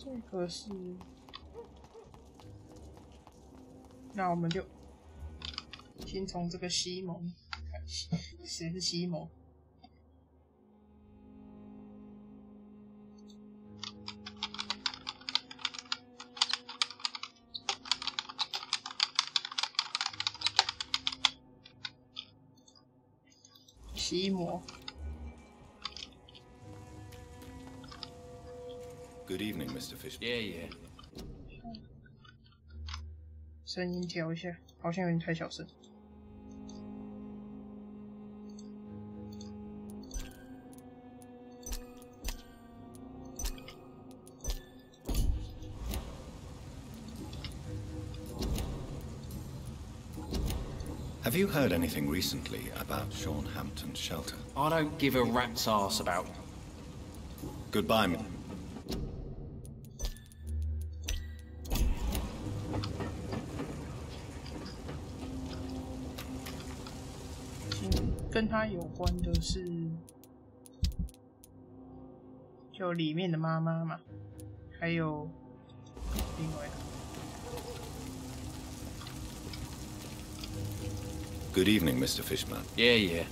这个是，那我们就先从这个西蒙看，谁是西蒙？西摩。 Good evening, Mr. Fish. Yeah. 声音调一下，好像有点太小声。Have you heard anything recently about Sean Hampton's shelter? I don't give a rat's ass about. Goodbye, me. 跟他有关的是，就里面的妈妈嘛，还有另外。Good evening, Mr. Fishman. Yeah.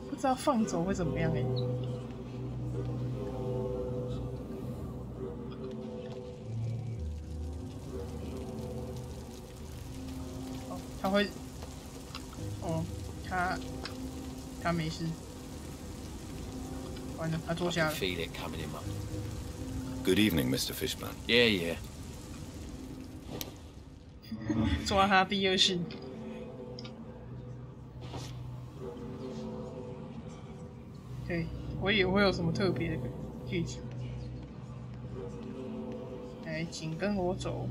不知道放走会怎么样哦，他会，哦，他没事。完了，他坐下了。 Feel it coming in, Mum. Good evening, Mr. Fishman. Yeah. 抓他第二式。 对，我以为会有什么特别的剧情。来，请跟我走。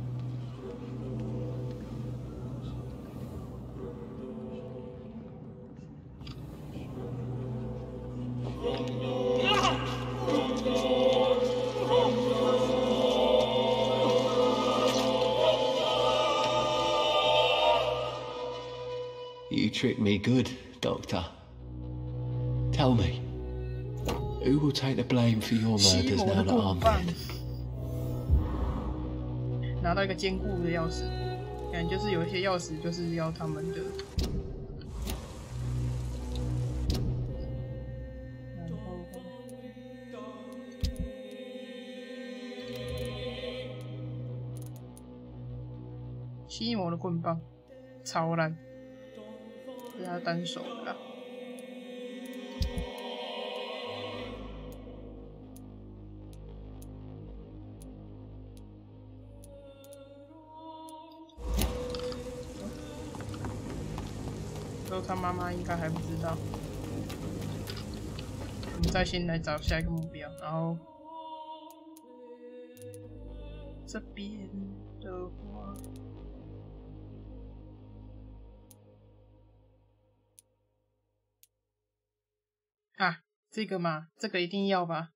You tricked me good, Doctor. Tell me, who will take the blame for your murders now that I'm dead? 拿到一个坚固的钥匙，感觉就是有一些钥匙就是要他们的。然后，西摩的棍棒超烂，是他单手的啦。 他妈妈应该还不知道。我们再先来找下一个目标，然后这边的话，这个嘛，这个一定要吧。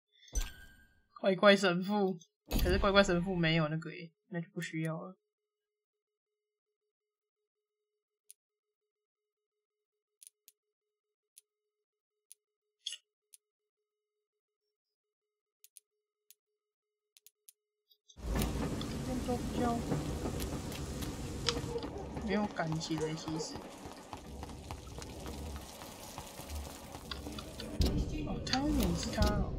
怪怪神父，可是怪怪神父没有那个耶，那就不需要了。 都比较没有感情的，其实。哦，他也是他哦。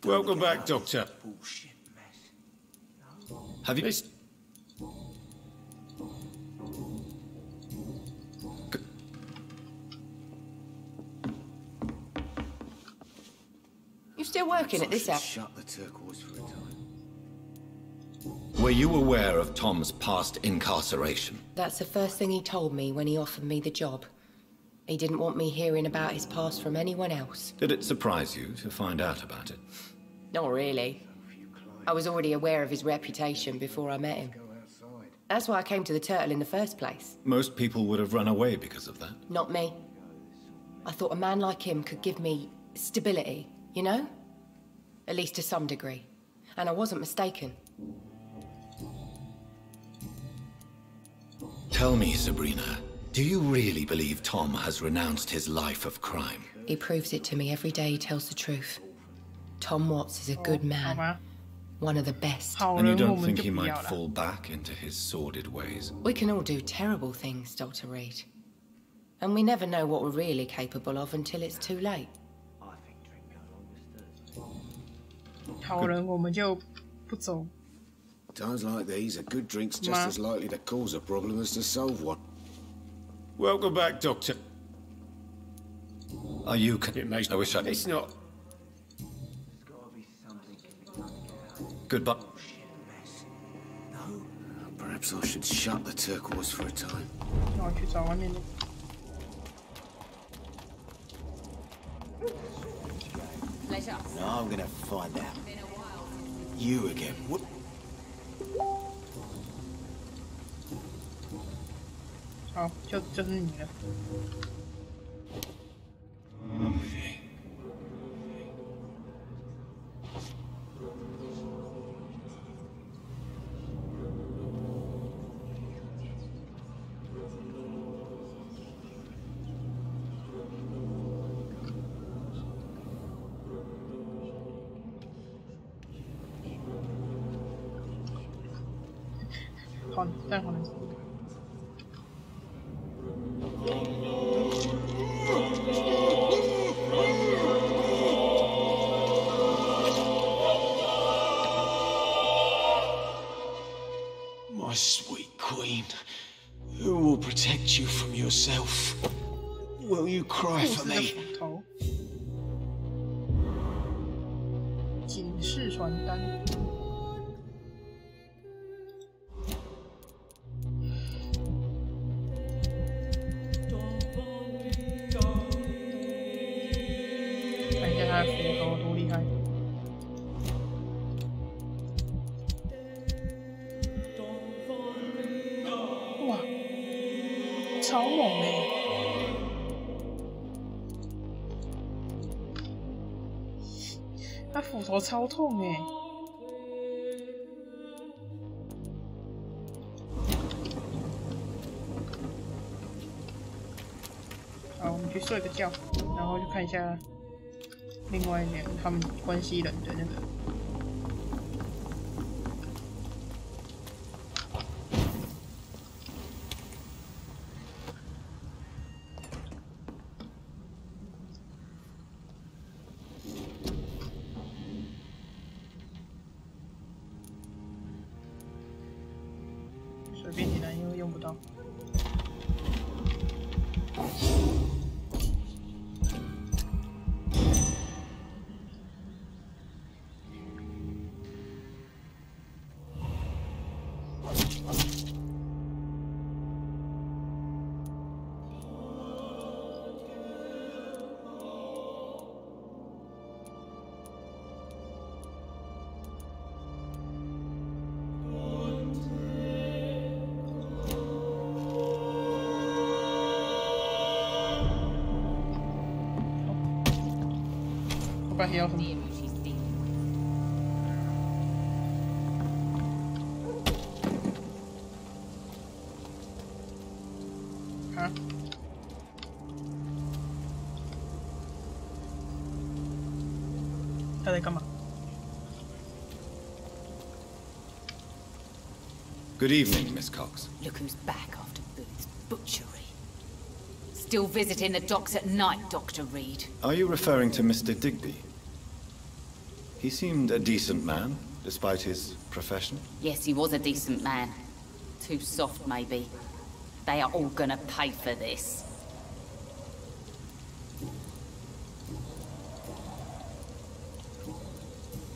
Welcome back, Doctor. Have you? You still working at this house? Shut the turquoise for a time. Were you aware of Tom's past incarceration? That's the first thing he told me when he offered me the job. He didn't want me hearing about his past from anyone else. Did it surprise you to find out about it? Not really. I was already aware of his reputation before I met him. That's why I came to the turtle in the first place. Most people would have run away because of that. Not me. I thought a man like him could give me stability, you know? At least to some degree. And I wasn't mistaken. Tell me, Sabrina, do you really believe Tom has renounced his life of crime? He proves it to me every day he tells the truth. Tom Watts is a good man. One of the best. And you don't think he might fall back into his sordid ways? We can all do terrible things, Dr. Reed. And we never know what we're really capable of until it's too late. 好人我们就不走。 Times like these, a good drink's just as likely to cause a problem as to solve one. Welcome back, Doctor. Are you I wish I... It's not. Goodbye. No. Perhaps I should shut the turquoise for a time. 那我去找外面的。 No, I'm gonna find out. You again. What? 好，就是你了。好，但好难找。 My sweet queen, who will protect you from yourself? Will you cry for me? 警示传单。看一下他的斧头多厉害。 超猛欸！他斧头超痛欸！好，我们去睡个觉，然后去看一下另外两他们关系人的那个。 随便点燃，因为用不到。不然要什么？啊？他在干嘛 Good evening, Miss Cox. Look who's back after Booth's butchery. Still visiting the docks at night, Dr. Reed. Are you referring to Mr. Digby? He seemed a decent man, despite his profession. Yes, he was a decent man. Too soft, maybe. They are all gonna pay for this.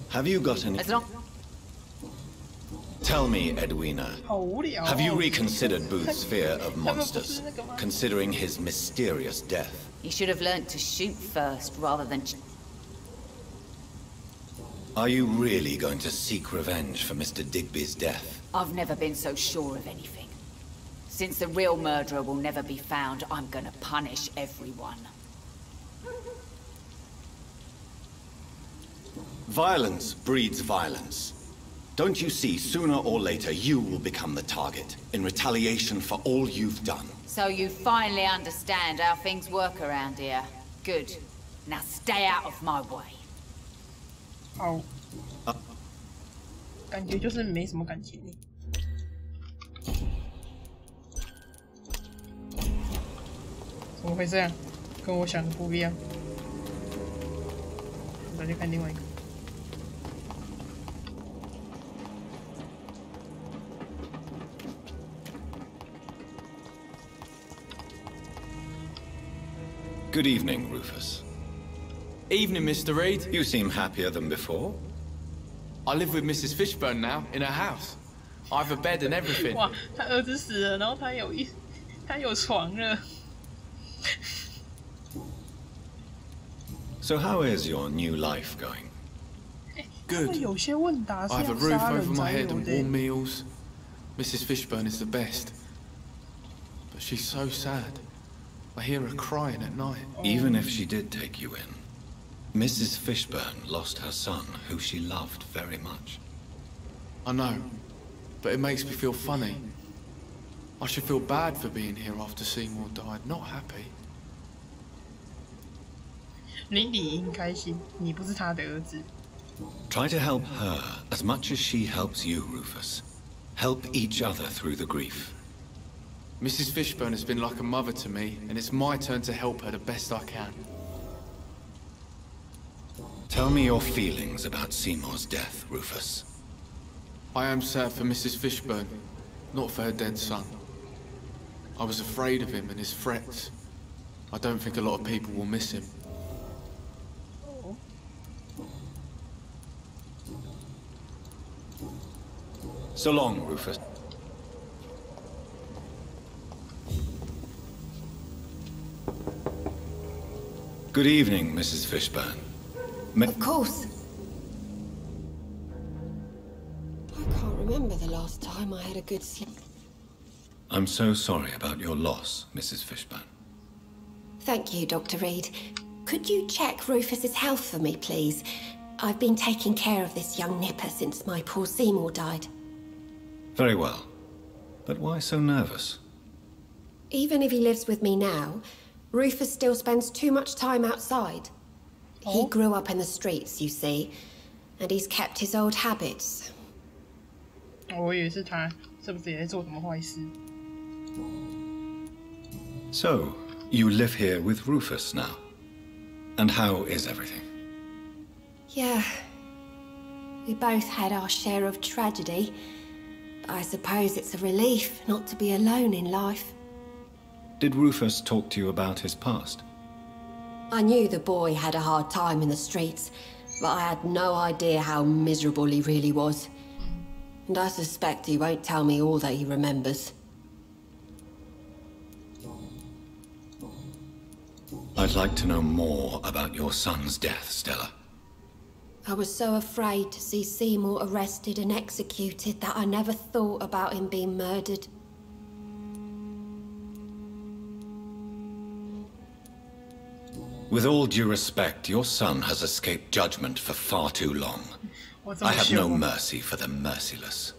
Have you got any... As long... Tell me, Edwina. Have you reconsidered Booth's fear of monsters, considering his mysterious death? He should have learnt to shoot first, rather than... Are you really going to seek revenge for Mr. Digby's death? I've never been so sure of anything. Since the real murderer will never be found, I'm gonna punish everyone. Violence breeds violence. Don't you see, sooner or later, you will become the target, in retaliation for all you've done. So you finally understand how things work around here. Good. Now stay out of my way. 好，感觉就是没什么感情。怎么会这样？跟我想的不一样。我再去看另外一个。Good evening, Rufus. Evening, Mr. Reed. You seem happier than before. I live with Mrs. Fishburne now, in her house. I have a bed and everything. 哇，他儿子死了，然后他有床了。So how is your new life going? Good. 有些问答是 I have a 要 roof 杀 over 人 my 才 head 有 and 的。 warm meals. Mrs. Fishburne is the best. But she's so sad. I hear her crying at night. Even if she did take you in, Mrs. Fishburne lost her son, who she loved very much. I know, but it makes me feel funny. I should feel bad for being here after Seymour died, not happy. 你理应开心，你不是他的儿子。Try to help her as much as she helps you, Rufus. Help each other through the grief. Mrs. Fishburne has been like a mother to me, and it's my turn to help her the best I can. Tell me your feelings about Seymour's death, Rufus. I am sad for Mrs. Fishburne, not for her dead son. I was afraid of him and his threats. I don't think a lot of people will miss him. So long, Rufus. Good evening, Mrs. Fishburne. Of course. I can't remember the last time I had a good sleep. I'm so sorry about your loss, Mrs. Fishburne. Thank you, Dr. Reed. Could you check Rufus's health for me, please? I've been taking care of this young nipper since my poor Seymour died. Very well. But why so nervous? Even if he lives with me now, Rufus still spends too much time outside. He grew up in the streets, you see, and he's kept his old habits. 我以为是他，是不是也在做什么坏事？ So, you live here with Rufus now. And how is everything? Yeah. We both had our share of tragedy. I suppose it's a relief not to be alone in life. Did Rufus talk to you about his past? I knew the boy had a hard time in the streets, but I had no idea how miserable he really was. And I suspect he won't tell me all that he remembers. I'd like to know more about your son's death, Stella. I was so afraid to see Seymour arrested and executed that I never thought about him being murdered. With all due respect, your son has escaped judgment for far too long. I have no mercy for the merciless.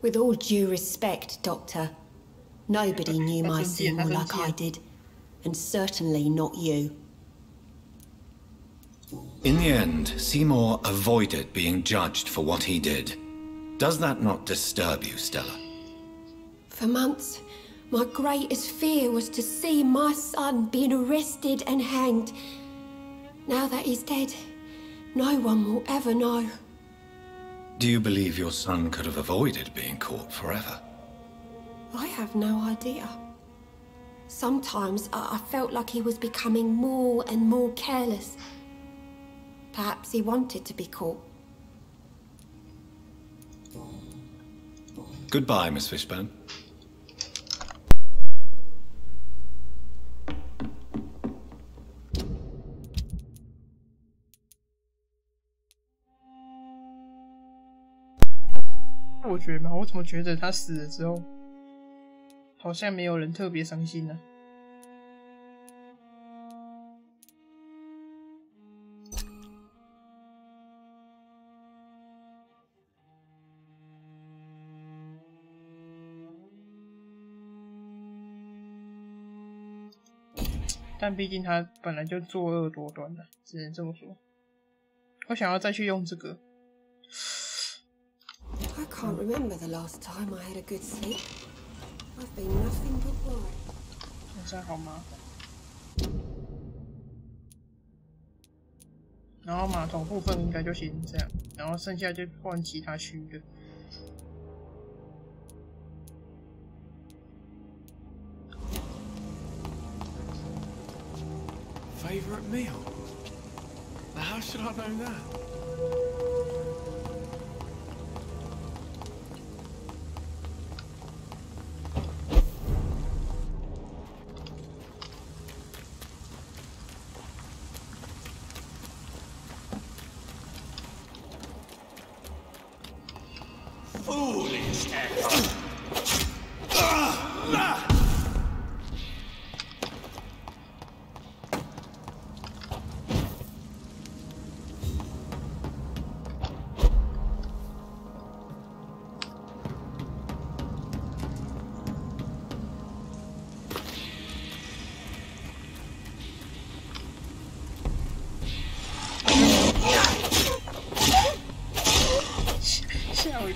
With all due respect, Doctor, nobody knew my Seymour like I did, and certainly not you. In the end, Seymour avoided being judged for what he did. Does that not disturb you, Stella? For months, my greatest fear was to see my son being arrested and hanged. Now that he's dead, no one will ever know. Do you believe your son could have avoided being caught forever? I have no idea. Sometimes I felt like he was becoming more and more careless. Perhaps he wanted to be caught. Goodbye, Miss Fishburne. 错觉吗？我怎么觉得他死了之后，好像没有人特别伤心呢？但毕竟他本来就作恶多端的，只能这么说。我想要再去用这个。I can't remember the last time I had a good sleep. I've been nothing but worried. 这样好麻烦。然后马桶部分应该就先这样，然后剩下就换其他区的。Favorite meal? Now, how should I know that? Foolish act.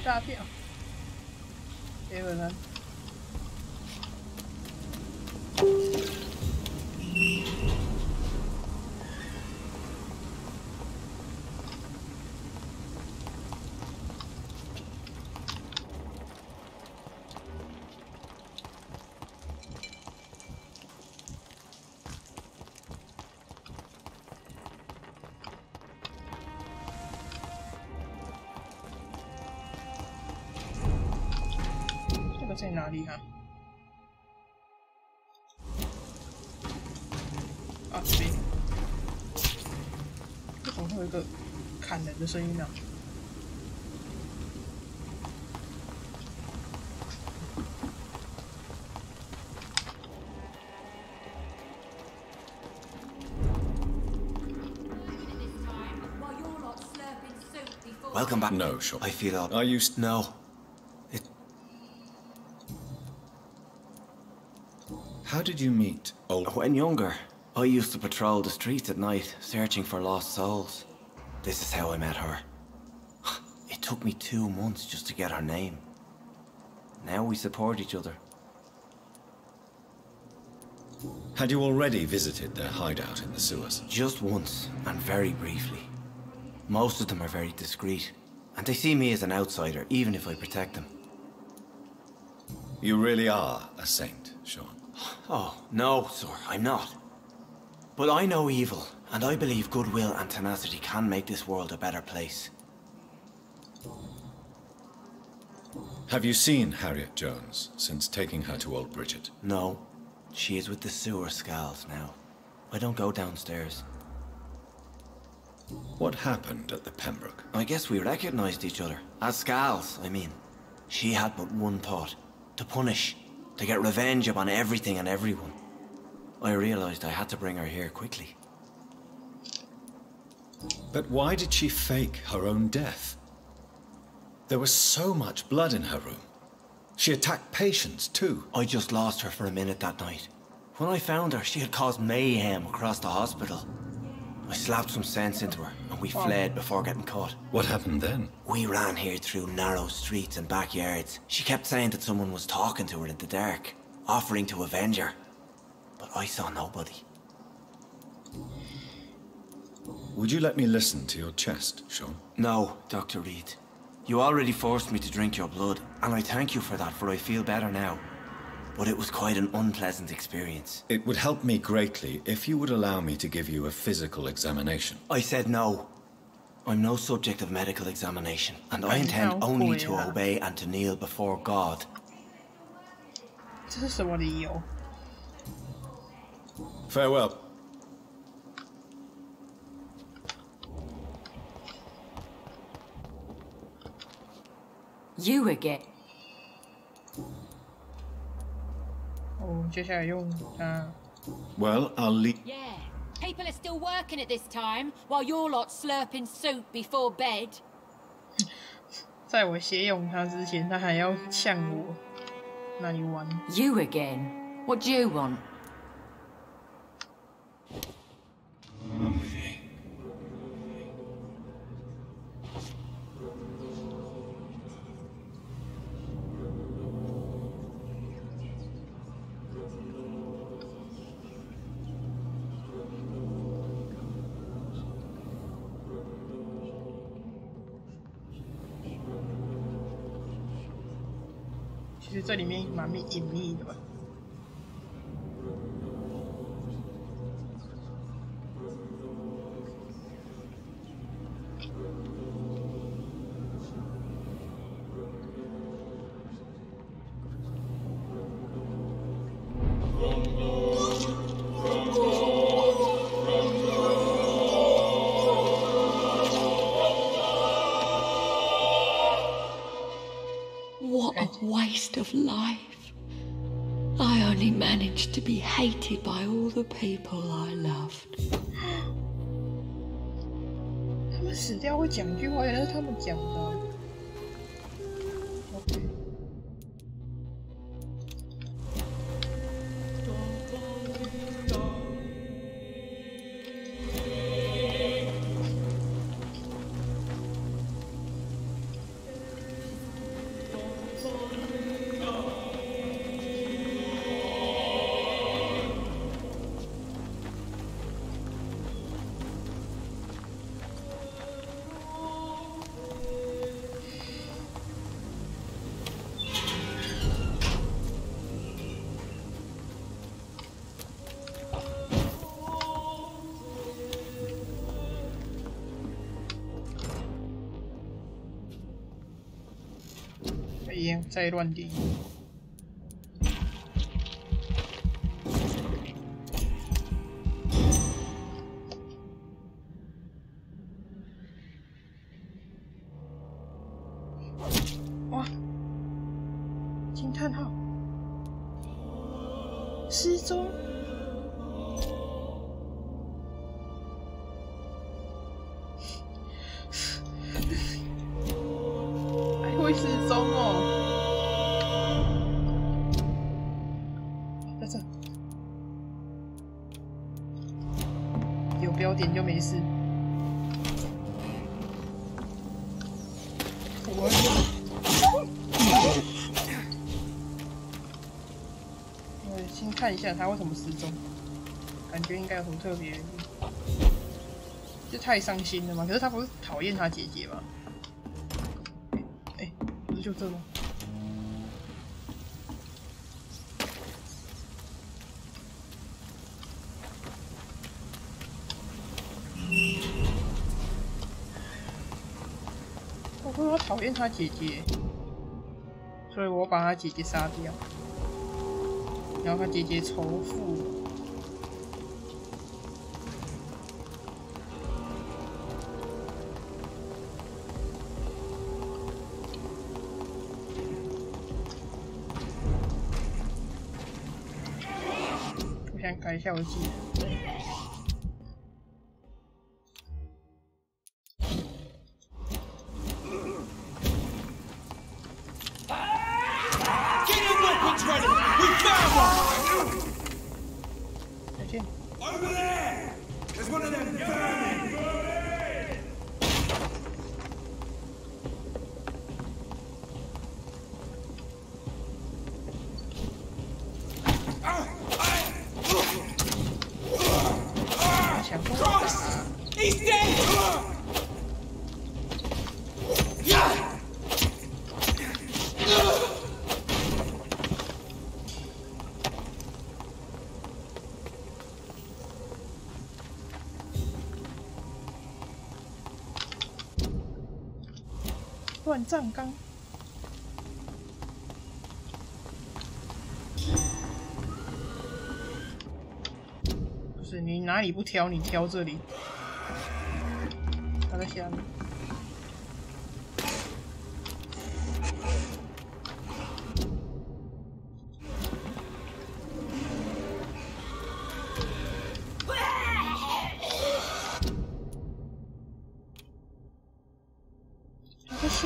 大票，结果呢？在哪里啊？啊，这边。为什么会有一个砍人的声音呢？Welcome back. No, sure. I feel Are you no. How did you meet old? When younger, I used to patrol the streets at night, searching for lost souls. This is how I met her. It took me 2 months just to get her name. Now we support each other. Had you already visited their hideout in the sewers? Just once, and very briefly. Most of them are very discreet, and they see me as an outsider, even if I protect them. You really are a saint, Sean. Oh, no, sir, I'm not. But I know evil, and I believe goodwill and tenacity can make this world a better place. Have you seen Harriet Jones since taking her to Old Bridget? No. She is with the sewer skulls now. I don't go downstairs. What happened at the Pembroke? I guess we recognized each other. As skulls, I mean. She had but one thought. To punish. To get revenge upon everything and everyone. I realized I had to bring her here quickly. But why did she fake her own death? There was so much blood in her room. She attacked patients, too. I just lost her for a minute that night. When I found her, she had caused mayhem across the hospital. I slapped some sense into her, and we fled before getting caught. What happened then? We ran here through narrow streets and backyards. She kept saying that someone was talking to her in the dark, offering to avenge her. But I saw nobody. Would you let me listen to your chest, Sean? No, Dr. Reed. You already forced me to drink your blood, and I thank you for that, for I feel better now. But it was quite an unpleasant experience. It would help me greatly if you would allow me to give you a physical examination. I said no. I'm no subject of medical examination, and I intend only to obey and to kneel before God. 这是什么理由? Farewell. You again. 哦，接下来用它。Well, I'll leave. Yeah, people are still working at this time while you're lot slurping soup before bed. 在我血拥他之前，他还要向我那里玩。You again. What do you want? 其实这里面蛮隐秘的吧。What a waste of life. I only managed to be hated by all the people I loved. 他们死掉会讲句话，原来是他们讲的。OK。一样再乱点。哇！惊叹号！失踪。还会失踪哦！在这，有标点就没事。我先看一下他为什么失踪，感觉应该有什么特别原因。就太伤心了嘛？可是他不是讨厌他姐姐吗？不是就这吗？我说我讨厌他姐姐，所以我把他姐姐杀掉，然后他姐姐仇富。改一下我的技能。再见。He's dead! 乱葬岗。不是你哪里不挑，你挑这里。他在下面。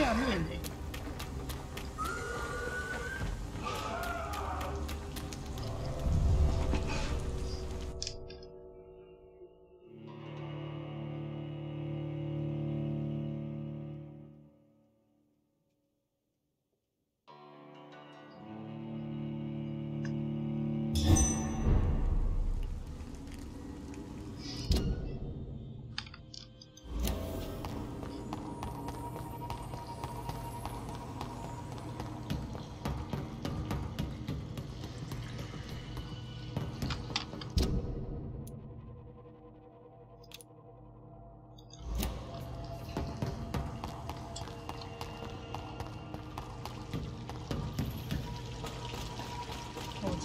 下面呢。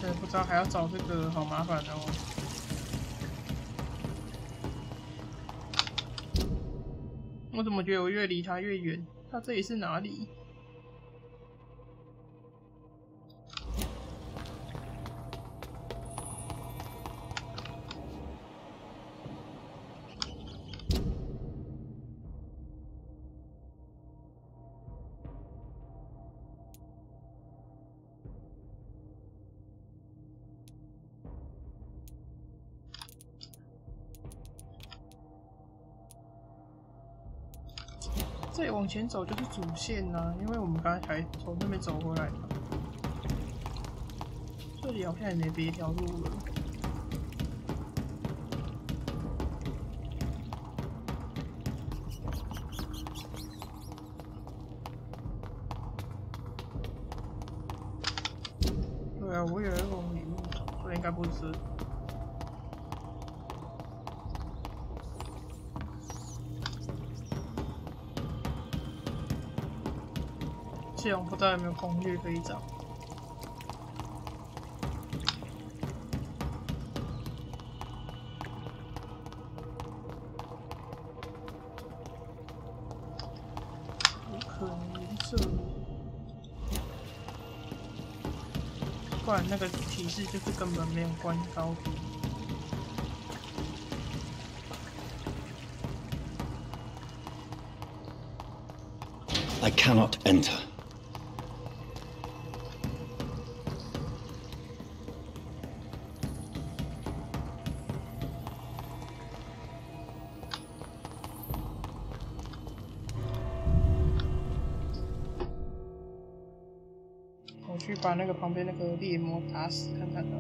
真的不知道还要找这个，好麻烦哦。我怎么觉得我越离他越远？他这里是哪里？这里往前走就是主线呐，因为我们刚才从那边走回来的。这里好像也没别条路了。对啊，我有一种迷路，所以应该不是。这种不知道有没有攻略可以找。有可能这，不然那个提示就是根本没有关高度。I cannot enter.我去把那个旁边那个猎魔打死，看看到。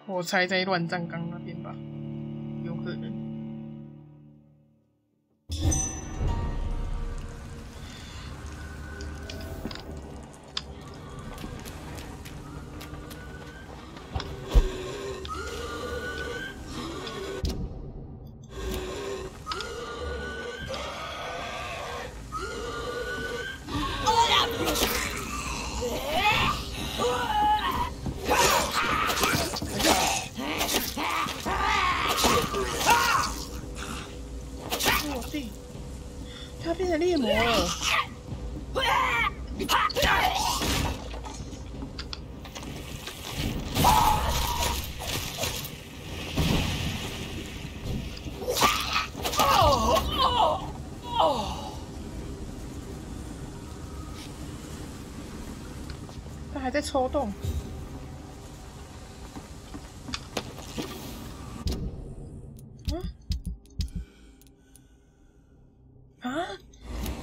我猜在乱葬岗那边吧，有可能。他变成猎魔了。他还在抽动。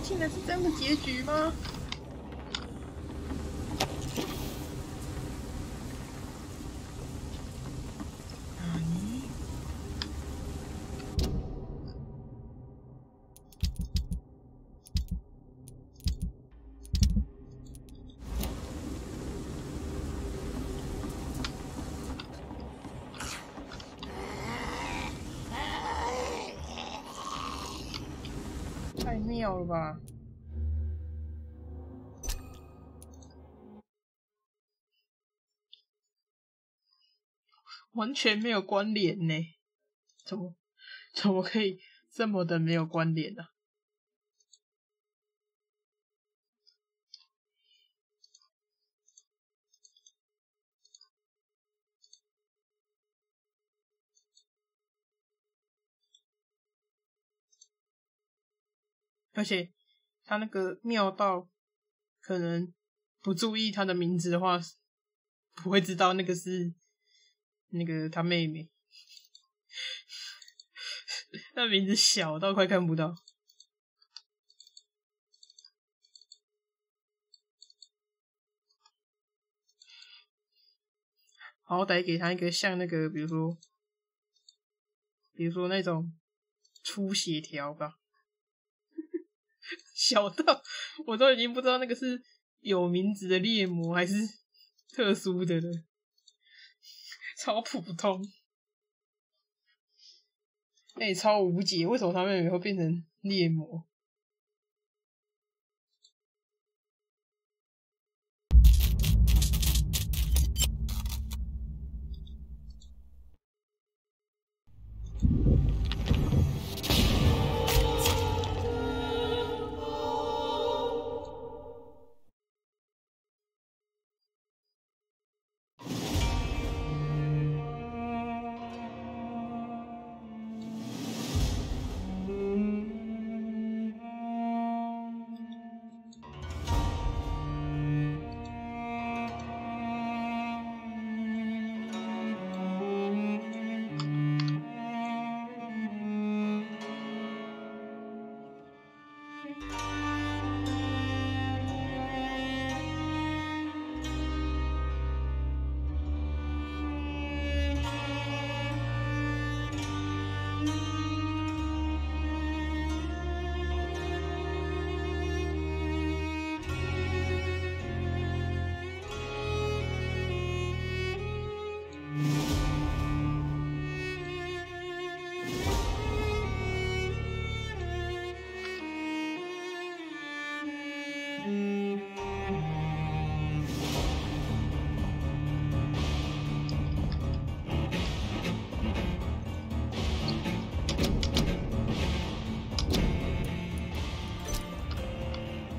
竟然是这样的结局吗？太妙了吧！完全没有关联呢，怎么可以这么的没有关联呢？而且他那个妙到可能不注意他的名字的话，不会知道那个是那个他妹妹。他名字小到快看不到。好歹给他一个像那个，比如说那种粗血条吧，小到我都已经不知道那个是有名字的猎魔还是特殊的了，超普通。超无解，为什么他妹妹会变成猎魔？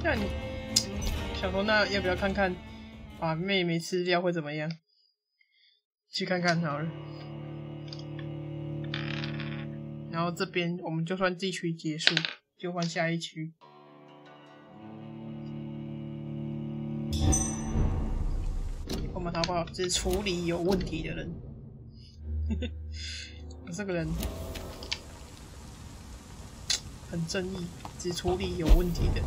那你想说，那要不要看看把妹妹吃掉会怎么样？去看看好了。然后这边我们就算这区结束，就换下一区。我们好不好？只处理有问题的人。我这个人很正义，只处理有问题的。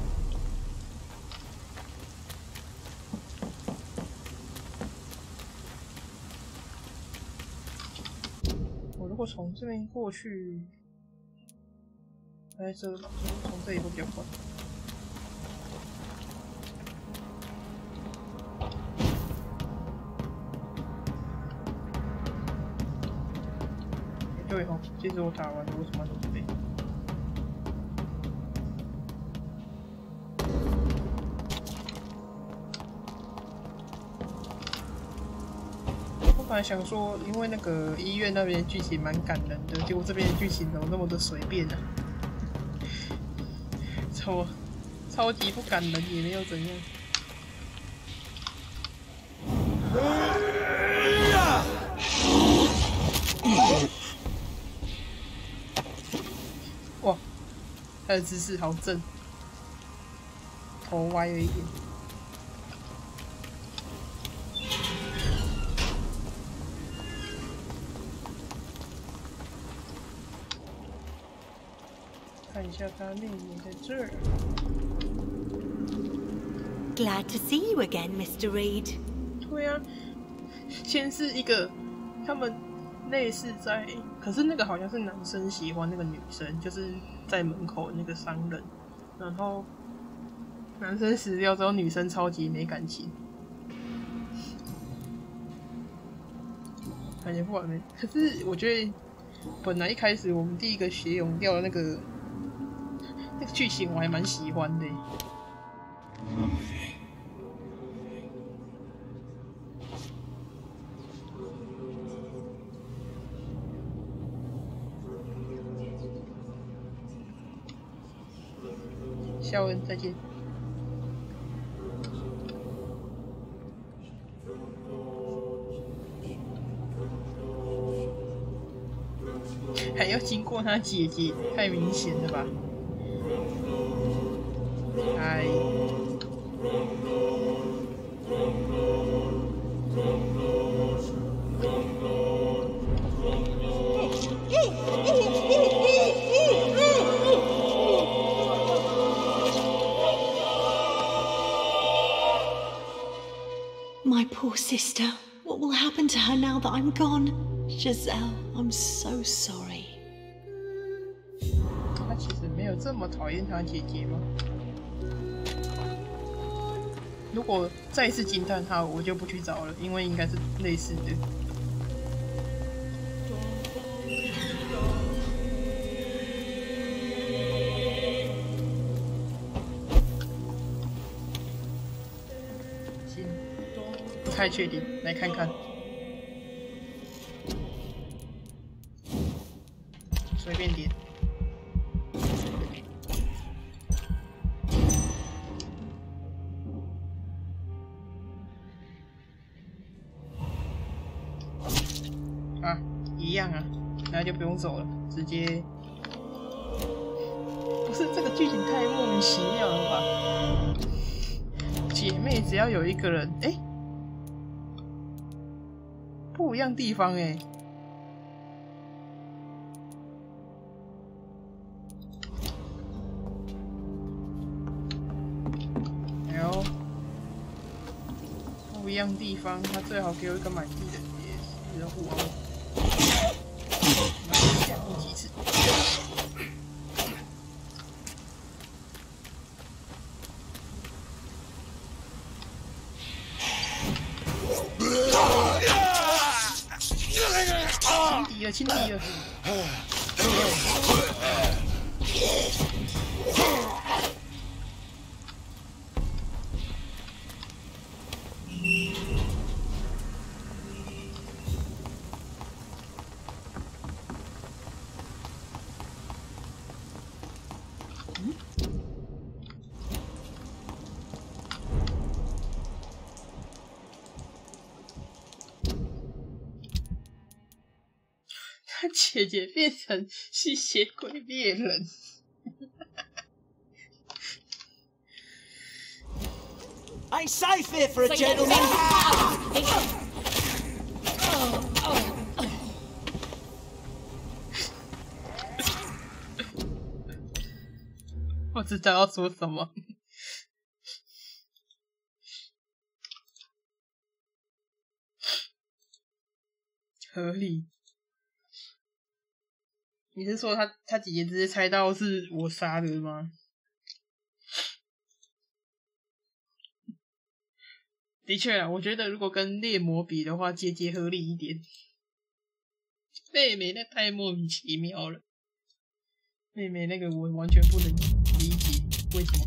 我如果从这边过去，在这吧，从这里会比较快。对哦，其实我打完了，为什么要走这边？我本来想说，因为那个医院那边剧情蛮感人的，结果这边剧情怎么那么的随便啊？超级不感人，也没有怎样。哇，他的姿势好正，头歪了一点。看一下他妹妹在这儿。Glad to see you again, Mr. Reed. 对啊，先是一个他们类似在，可是那个好像是男生喜欢那个女生，就是在门口那个商人，然后男生死掉之后，女生超级没感情，感觉不完美。可是我觉得，本来一开始我们第一个血涌掉的那个剧情，我还蛮喜欢的。肖恩，再见。还要经过他姐姐，太明显了吧？ poor sister. What will happen to her now that I'm gone? Giselle, I'm so sorry. 他其实没有这么讨厌他姐姐吗？如果再一次惊叹他，我就不去找了，因为应该是类似的。行，不太确定，来看看。随便点。啊，一样啊，那就不用走了，直接。不是这个剧情太莫名其妙了吧？姐妹只要有一个人，哎，不一样地方哎。哎呦，不一样地方，他最好给我一个满意的人物啊！想过几次？轻敌了！他姐姐变成吸血鬼猎人。Ain't safe here for a gentleman. 我知道要说什么。合理。你是说他姐姐直接猜到是我杀的吗？的确啊，我觉得如果跟猎魔比的话，姐姐合理一点。妹妹那太莫名其妙了，妹妹那个我完全不能理解为什么。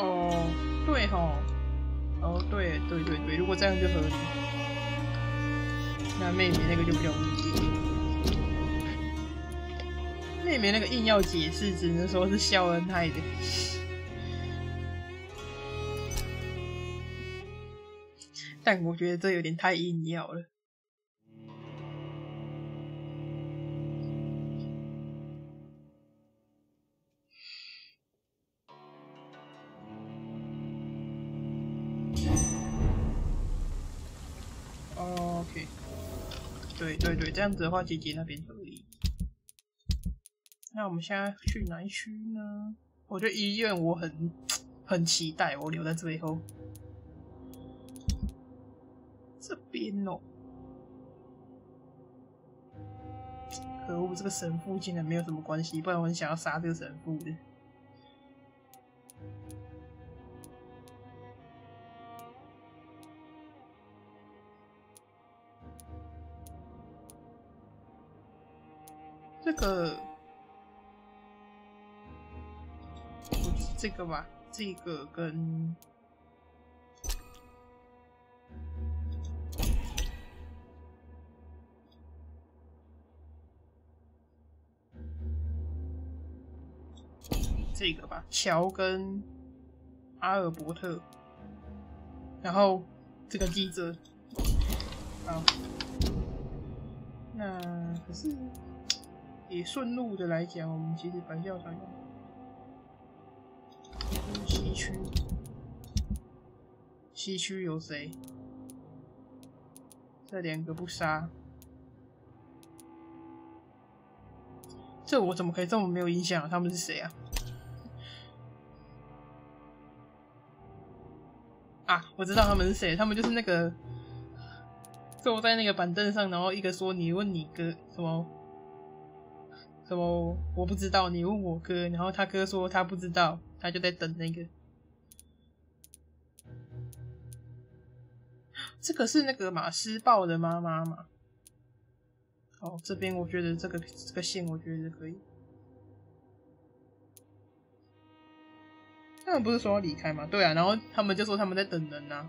哦，对吼，哦，对，如果这样就合理。那妹妹那个就比较无解。妹妹那个硬要解释，只能说是肖恩害的。但我觉得这有点太硬要了。OK， 对，这样子的话，姐姐那边合理。那我们现在去哪一区呢？我觉得医院我很期待，我留在最后。这边哦，可恶，这个神父竟然没有什么关系，不然我很想要杀这个神父的。这个吧，这个跟这个吧，乔跟阿尔伯特，然后这个记者，好，那可是也顺路的来讲，我们其实白教堂西区，西区有谁？这两个不杀，这我怎么可以这么没有印象啊？他们是谁啊？啊，我知道他们是谁，他们就是那个坐在那个板凳上，然后一个说你问你哥什么我不知道，你问我哥，然后他哥说他不知道，他就在等那个。这个是那个嘛施暴的妈妈嘛？哦，这边我觉得这个线我觉得可以。他们不是说要离开吗？对啊，然后他们就说他们在等人啊，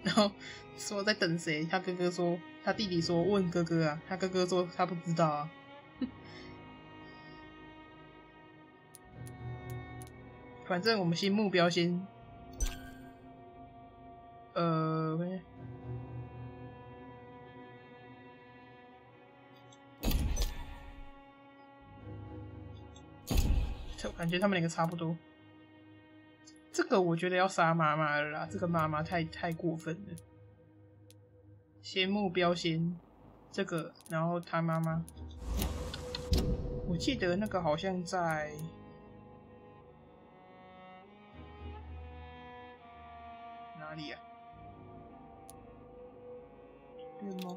然后说在等谁？他哥哥说，他弟弟说问哥哥啊，他哥哥说他不知道啊。反正我们新目标先，感觉他们两个差不多。这个我觉得要杀妈妈了啦，这个妈妈太过分了。先目标先这个，然后他妈妈，我记得那个好像在哪里啊？对吗？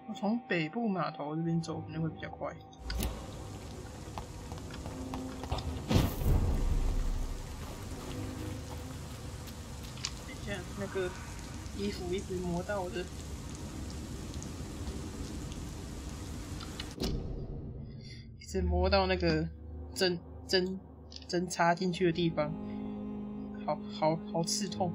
我从北部码头这边走可能会比较快。等一下，那个衣服一直磨到我的，一直磨到那个针插进去的地方，好刺痛。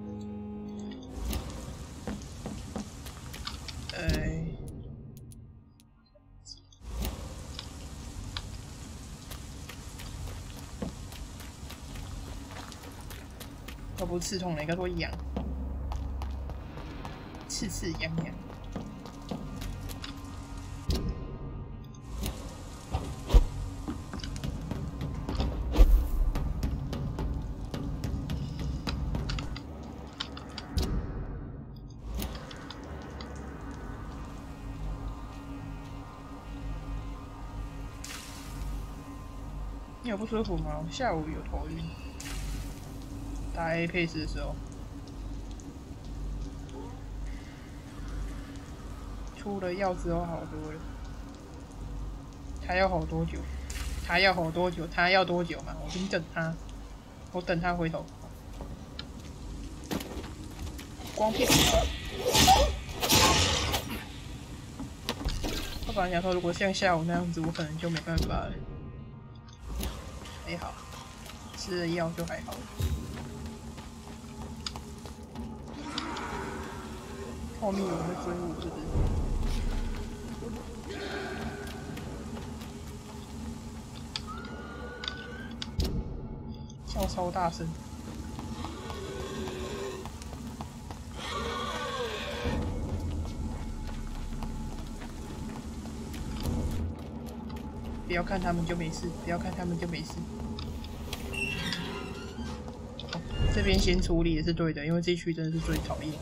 不刺痛了，应该说痒，刺痒痒。你有不舒服吗？我下午有头晕。打 A 配置的时候，出了药之后好多了。他要好多久？他要好多久？他要多久嘛？我先等他，我等他回头。光片。我本来想说，如果像下午那样子，我可能就没办法了。还好，吃了药就还好。后面有人在追我，是不是？叫超大声！不要看他们就没事，不要看他们就没事。这边先处理也是对的，因为这一区真的是最讨厌。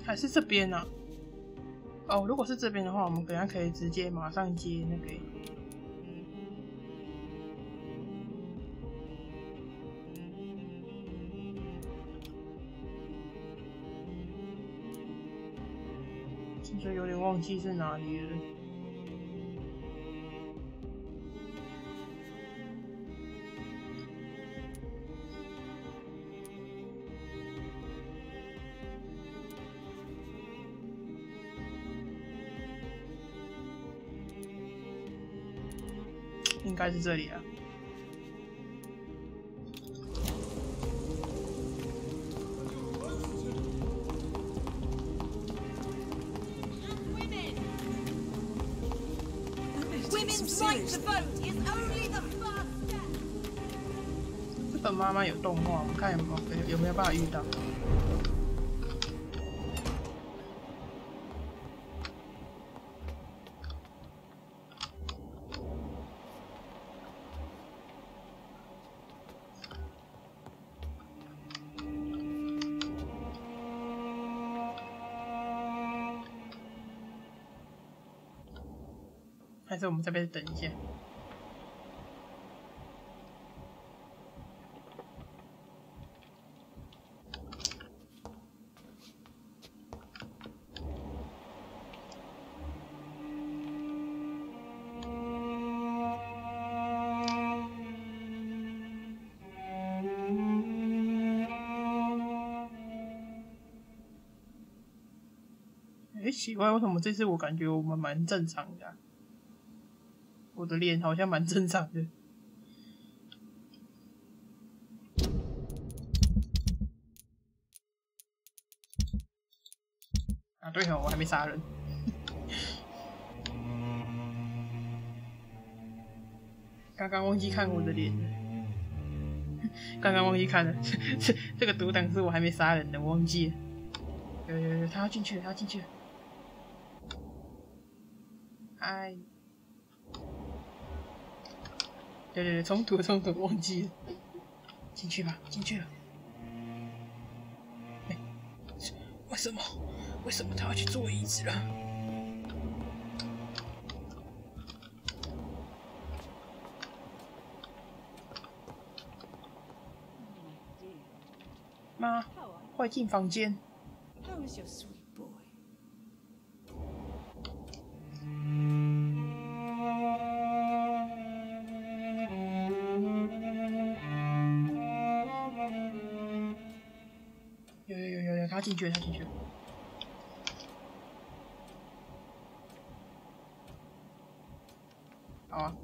还是这边啊？哦，如果是这边的话，我们等一下可以直接马上接那个。其实有点忘记是哪里了。应该是这里啊。Women's right to vote is only the first step. 这本妈妈有动画，我们看有没有办法遇到。还是我们这边等一下。奇怪，为什么这次我感觉我们蛮正常的啊？我的脸好像蛮正常的。啊，对哦，我还没杀人。刚刚忘记看我的脸了，刚刚忘记看了。这个读档是我还没杀人的，我忘记了。有，他要进去了，他要进去了。嗨。对，冲突，忘记了。进去吧，进去了。欸，为什么他要去坐椅子了？妈，快进房间。有，他进去了，好啊。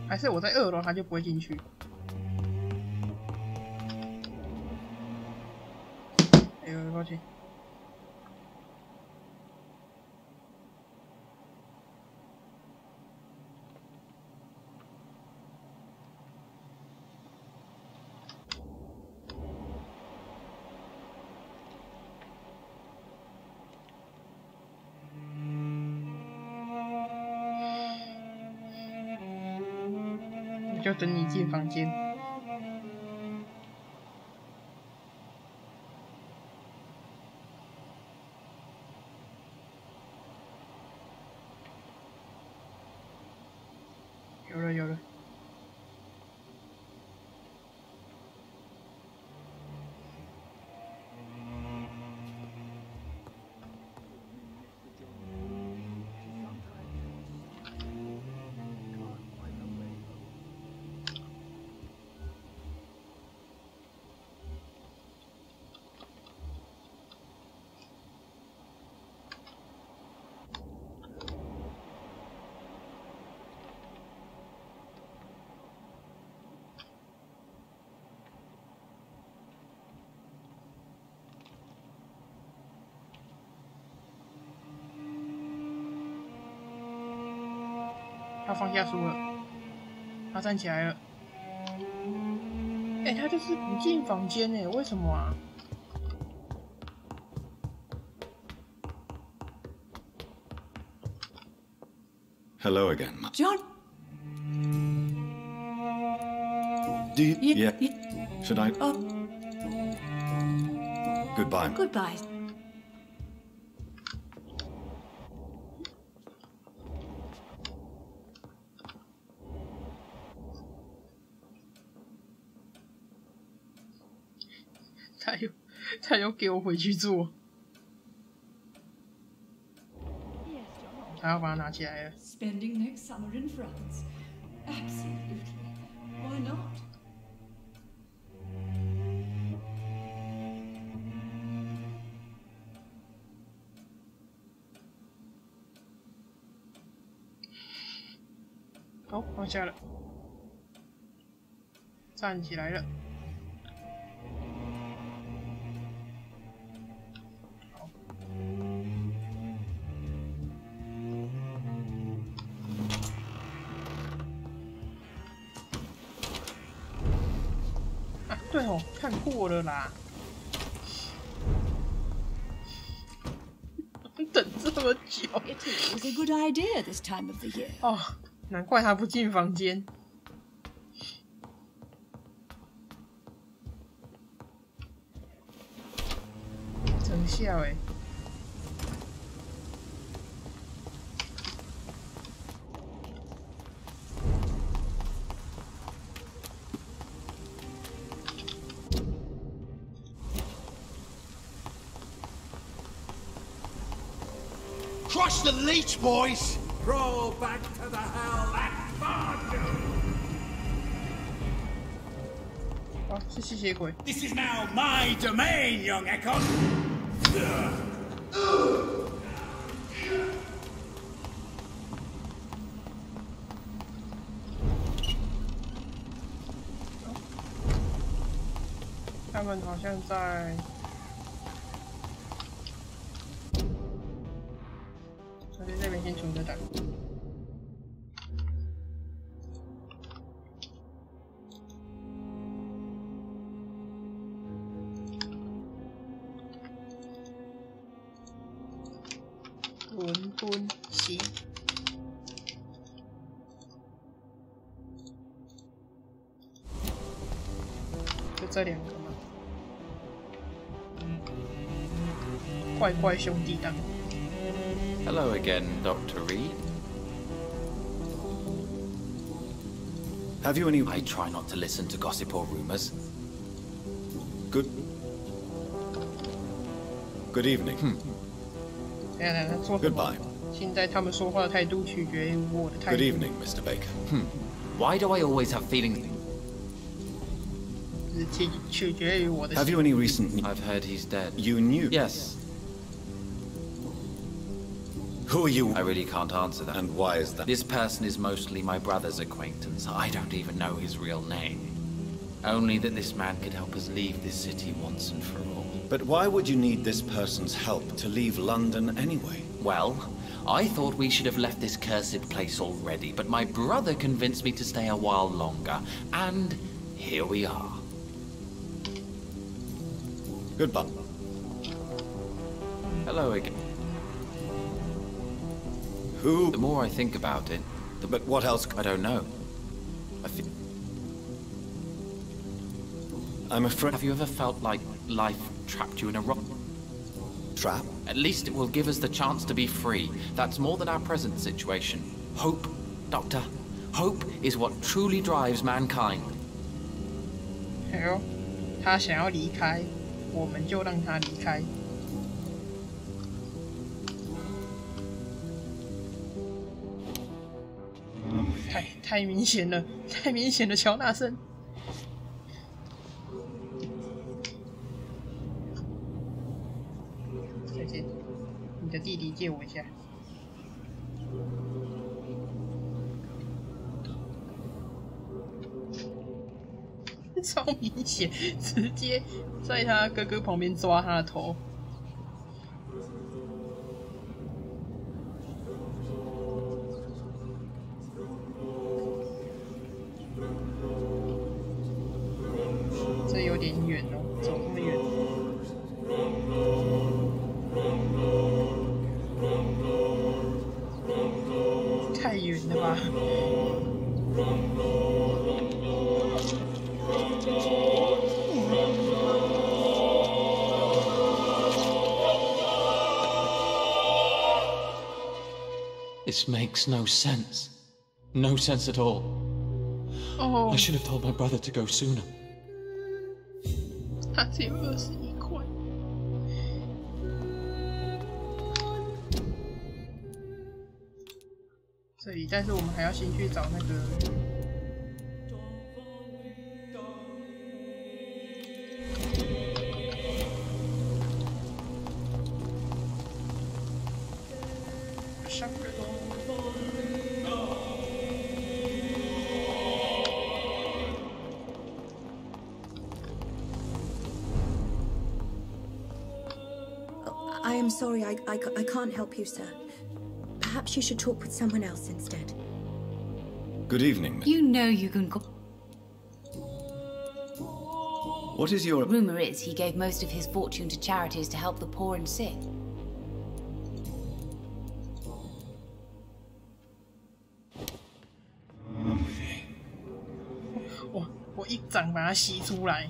还是我在2楼，他就不会进去。哎呦，抱歉。就等你进房间。有了。他放下书了，他站起来了。哎，他就是不进房间哎，为什么啊？ Hello again, John. Yeah. Should I? Goodbye. Goodbye. 他又给我回去做。他要把它拿起来了。 Spending next summer in France. Absolutely. Why not? 好，放下了，站起来了。好，啊，对哦，看过了啦。等这么久。It was a good idea this time of the year. 哦，难怪他不进房间。真笑哎。Crush the leech, boys! Crawl back to the hell and Part.2! 哦，是吸血鬼。This is now my domain, young Echo! 他们好像在。这边先存着档。伦敦西。就这两个嘛。怪怪兄弟档。Hello again, Dr. Reed. Have you any... I try not to listen to gossip or rumors. Good evening. Goodbye. 现在他们说话的态度取决于我的态度。 Good evening, Mr. Baker. Why do I always have feelings? 取决于我的。 Have you any recent... I've heard he's dead. You knew? Yes. Who are you? I really can't answer that. And why is that? This person is mostly my brother's acquaintance. I don't even know his real name. Only that this man could help us leave this city once and for all. But why would you need this person's help to leave London anyway? Well, I thought we should have left this cursed place already, but my brother convinced me to stay a while longer. And here we are. Goodbye. Hello again. Who? The more I think about it, But what else? I don't know. I'm afraid... Have you ever felt like life trapped you in a rock? Trap? At least it will give us the chance to be free. That's more than our present situation. Hope, Doctor. Hope is what truly drives mankind. 他想要离开，我们就让他离开。太明显了，太明显了，乔纳森。再见，你的弟弟借我一下。超明显，直接在他哥哥旁边抓他的头。这有点远哦，走这么远。太远了吧。This makes no sense. No sense at all. Oh. I should have told my brother to go sooner. 他只有21块。这里，但是我们还要先去找那个。商人。am sorry, I can't help you, sir. Perhaps you should talk with someone else instead. Good evening, Miss. You know you can go. What is your... Rumor is he gave most of his fortune to charities to help the poor and sick. 我一掌把它吸出来。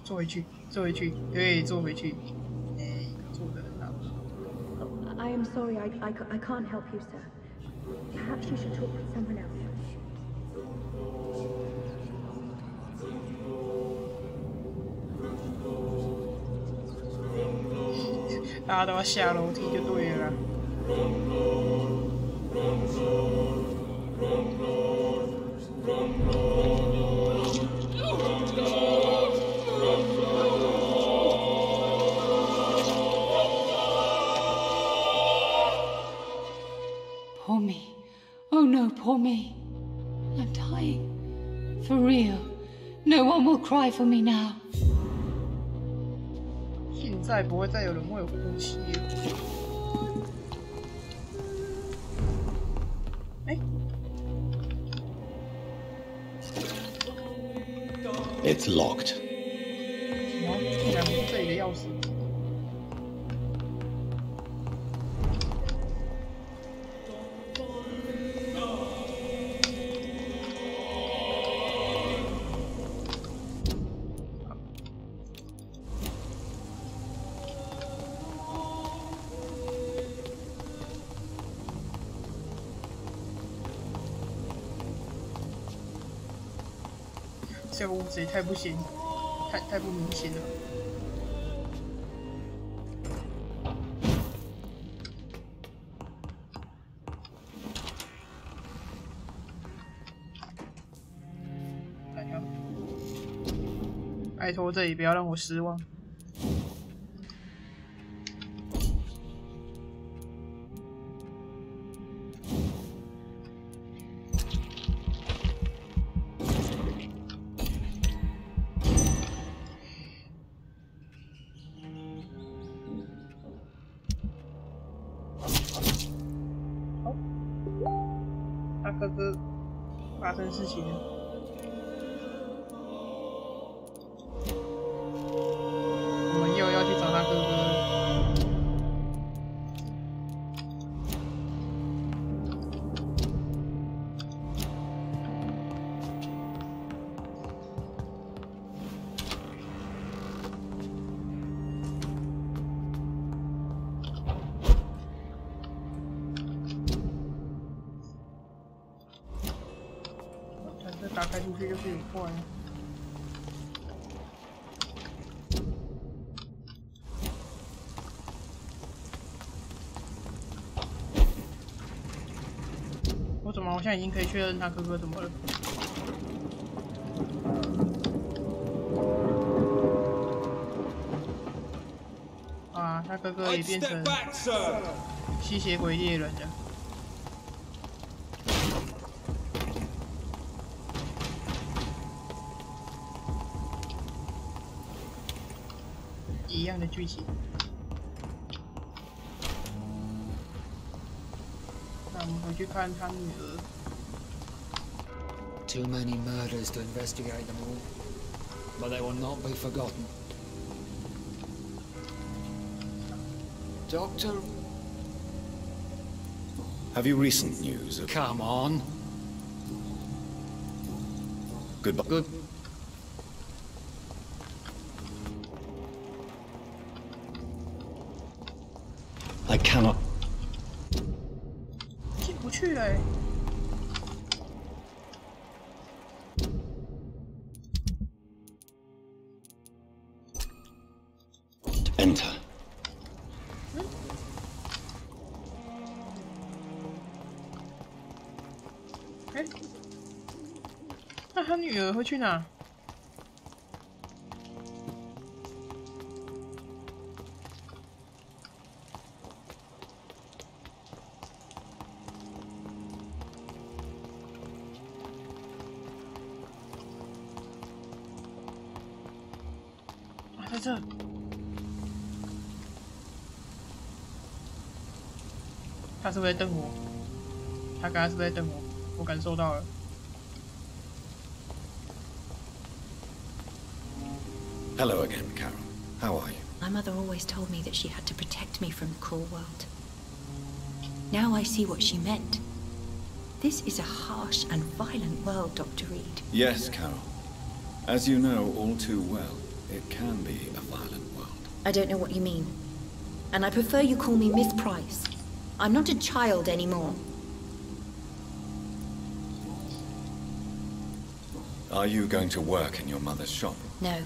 坐回去，坐回去，对，坐回去。哎，坐得很好。I am sorry, I can't help you, sir. Perhaps you should talk with someone else. 大家都要下楼梯就对了啦。Poor me. Oh no, poor me. I'm dying. For real. No one will cry for me now. 现在不会再有人为我哭泣了。哎 It's locked. 什么？竟然是这里的钥匙？这个屋子也太不显，太不明显了。来呀！拜托，这里不要让我失望。哥哥发生事情了，我们又要去找他哥哥了。打开出去就是有怪。我怎么好像已经可以确认他哥哥怎么了？啊，他哥哥也变成吸血鬼猎人了。一样的剧情。那我们回去看他女儿。Too many murders to investigate them all, but they will not be forgotten. Doctor, have you recent news of... Come on. Goodbye. Good. I cannot. 进不去了欸。Enter. 哎，那他女儿会去哪？在这。他是不是在瞪我？他刚刚是不是在瞪我？我感受到了。Hello again, Carol. How are you? My mother always told me that she had to protect me from the cruel world. Now I see what she meant. This is a harsh and violent world, Dr. Reed. Yes, Carol. As you know all too well, it can be a violent world. I don't know what you mean. And I prefer you call me Miss Price. I'm not a child anymore. Are you going to work in your mother's shop? No.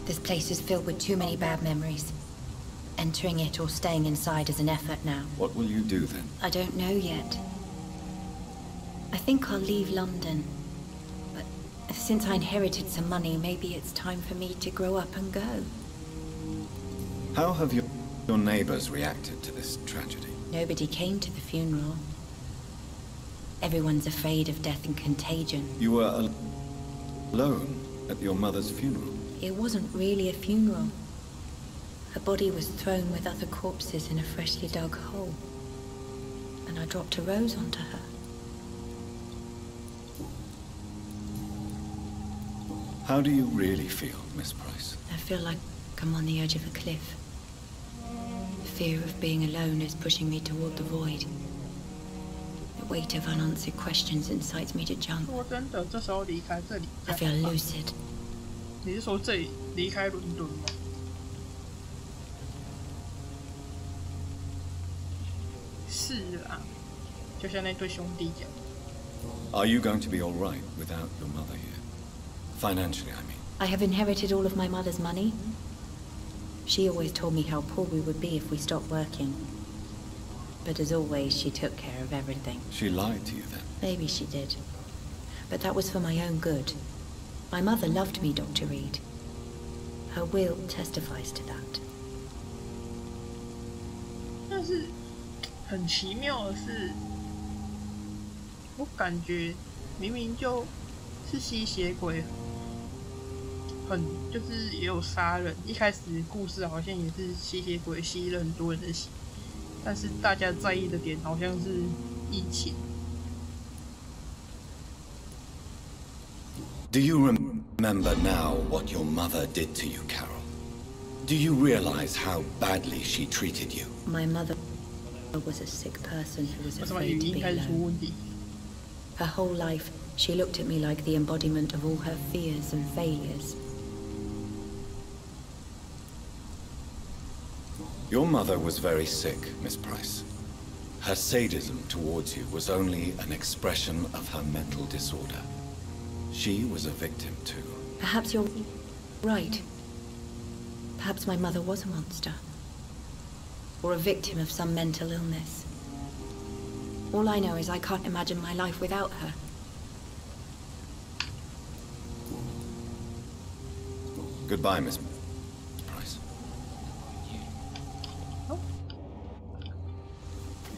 This place is filled with too many bad memories. Entering it or staying inside is an effort now. What will you do then? I don't know yet. I think I'll leave London. But since I inherited some money, maybe it's time for me to grow up and go. How have your neighbors reacted to this tragedy? Nobody came to the funeral. Everyone's afraid of death and contagion. You were alone at your mother's funeral? It wasn't really a funeral. Her body was thrown with other corpses in a freshly dug hole. And I dropped a rose onto her. How do you really feel, Miss Price? I feel like I'm on the edge of a cliff. The fear of being alone is pushing me toward the void. The weight of unanswered questions incites me to jump. 说真的，这时候离开这里。I feel lucid. 你是说这里离开伦敦吗？是啊，就像那对兄弟讲。Are you going to be all right without your mother here? Financially, I mean. I have inherited all of my mother's money. She always told me how poor we would be if we stopped working. But as always, she took care of everything. She lied to you then? Maybe she did. But that was for my own good. My mother loved me, Dr. Reed. Her will testifies to that. 但是很奇妙的是，我感觉明明就是吸血鬼，就是也有杀人。一开始故事好像也是吸血鬼吸了很多人的血，但是大家在意的点好像是疫情。Do you remember now what your mother did to you, Carol? Do you realize how badly she treated you? My mother was a sick person who was afraid to be alone. Her whole life, she looked at me like the embodiment of all her fears and failures. Your mother was very sick, Miss Price. Her sadism towards you was only an expression of her mental disorder. She was a victim too. Perhaps you're right. Perhaps my mother was a monster. Or a victim of some mental illness. All I know is I can't imagine my life without her. Goodbye, Miss Price. 我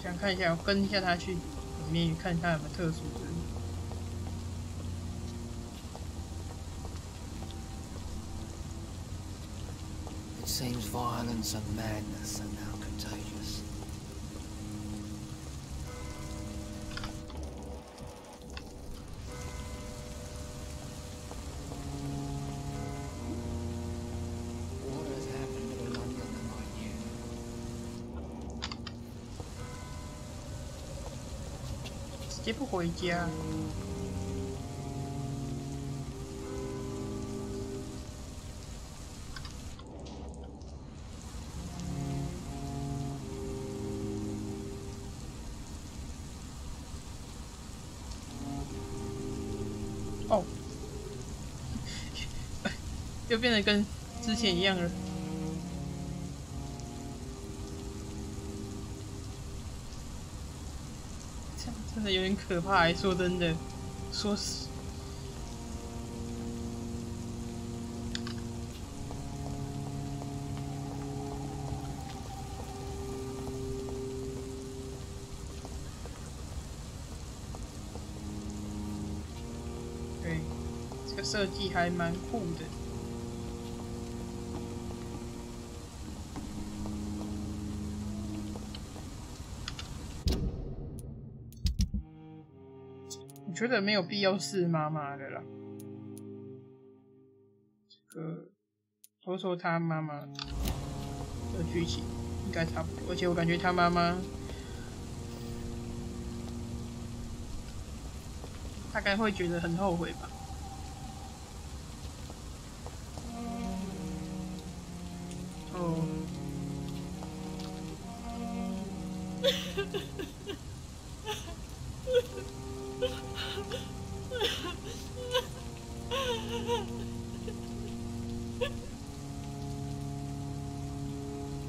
想看一下，我跟一下他去里面看他有没有特殊的。It seems violence and madness are now contagious. What has happened to London tonight, you? 直接不回家。哦，又变得跟之前一样了。这样真的有点可怕，说真的，说实。对，这个设计还蛮酷的。我觉得没有必要是妈妈的啦。这个说他妈妈的剧情应该差不多，而且我感觉他妈妈大概会觉得很后悔吧。哦。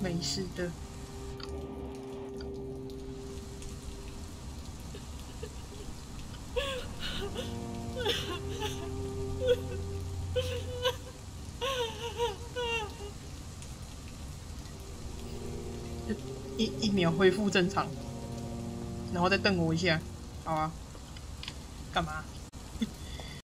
没事的。一秒恢复正常，然后再瞪我一下，好啊？干嘛？